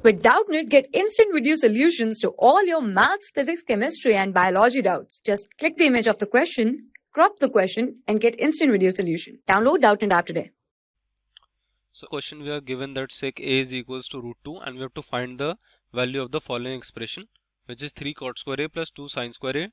With Doubtnut, get instant video solutions to all your maths, physics, chemistry, and biology doubts. Just click the image of the question, crop the question, and get instant video solution. Download Doubtnut app today. So question we are given that sec a is equals to root 2 and we have to find the value of the following expression, which is 3 cot square a plus 2 sin square a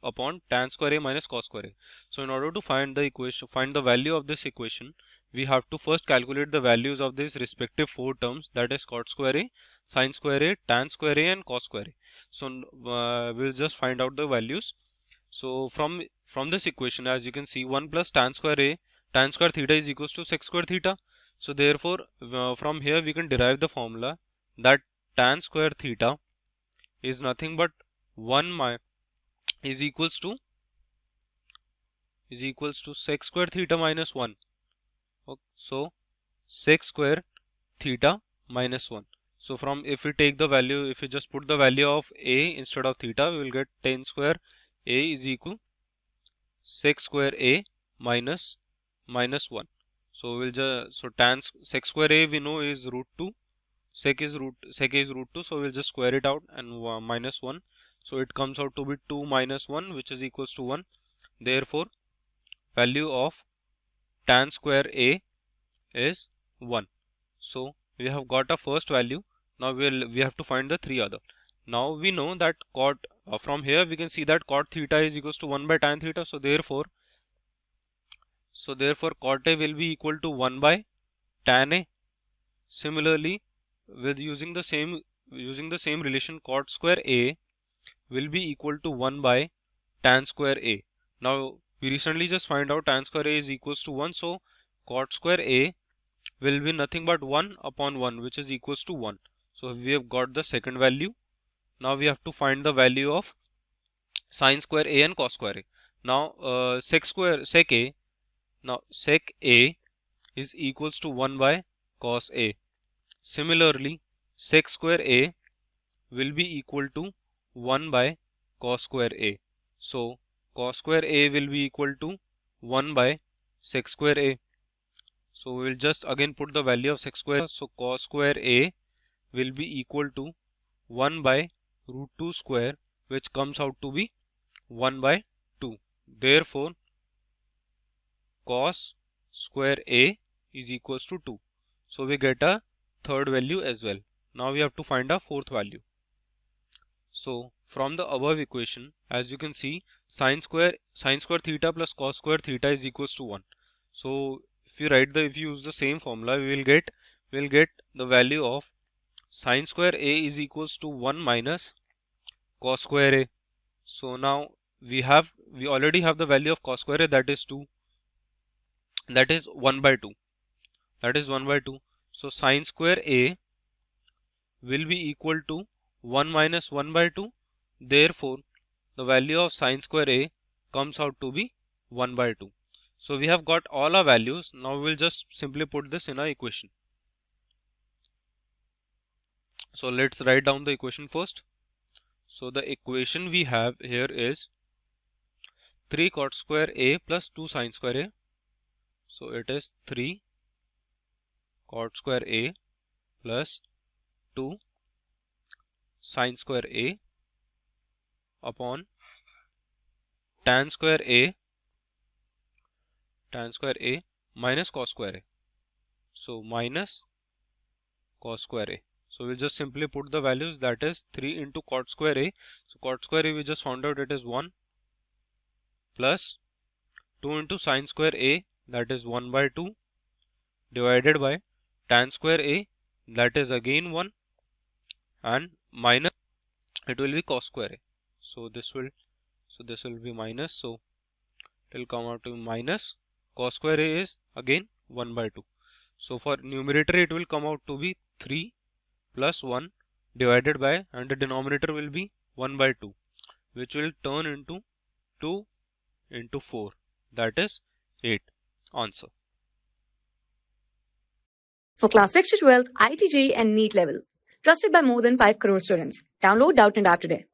upon tan square a minus cos square a. So in order to find the value of this equation, we have to first calculate the values of these respective four terms, that is cot square a, sin square a, tan square a, and cos square a. So we'll just find out the values. So from this equation, as you can see, 1 plus tan square a, tan square theta is equals to sec square theta. So therefore from here we can derive the formula that tan square theta is nothing but 1 is equals to sec square theta minus 1. Okay, so sec square theta minus 1. So from if we take the value, if we just put the value of a instead of theta, we will get tan square a is equal sec square a minus 1. So we'll just sec square a we know is root 2, sec is root 2, so we'll just square it out and minus 1. So it comes out to be 2 minus 1, which is equals to 1. Therefore value of tan square a is 1. So we have got a first value. Now we have to find the three other. Now we know that from here we can see that cot theta is equals to 1 by tan theta. So therefore cot a will be equal to 1 by tan a. Similarly, with using the same relation, cot square a will be equal to 1 by tan square a. Now we recently just find out tan square a is equals to 1, so cot square a will be nothing but 1 upon 1, which is equals to 1. So we have got the second value. Now we have to find the value of sin square a and cos square a. Now sec a is equals to 1 by cos a. Similarly, sec square a will be equal to 1 by cos square a. So cos square a will be equal to 1 by sec square a. So we will just again put the value of sec square. So cos square a will be equal to 1 by root 2 square, which comes out to be 1 by 2. Therefore cos square a is equals to 2. So we get a third value as well. Now we have to find a fourth value. So from the above equation, as you can see, sin square theta plus cos square theta is equals to 1. So if you use the same formula, we will get the value of sin square a is equals to 1 minus cos square a. So now we already have the value of cos square a, that is 2. That is 1 by 2. So sin square a will be equal to 1 minus 1 by 2. Therefore the value of sin square a comes out to be 1 by 2. So we have got all our values. Now we will just simply put this in our equation. So let's write down the equation first. So the equation we have here is 3 cot square a plus 2 sin square a. So it is 3 cot square a plus 2 sin square a upon tan square a minus cos square a. So minus cos square a. So we'll just simply put the values, that is 3 into cot square a. So cot square a we just found out it is 1 plus 2 into sin square a, that is 1 by 2, divided by tan square a, that is again 1, and minus it will be cos square a. So this will be minus, so it will come out to minus cos square a is again 1 by 2. So for numerator it will come out to be 3 plus 1 divided by, and the denominator will be 1 by 2, which will turn into 2 into 4, that is 8. Answer. For class 6 to 12, IIT JEE and NEET level. Trusted by more than 5 crore students. Download Doubtnut app today.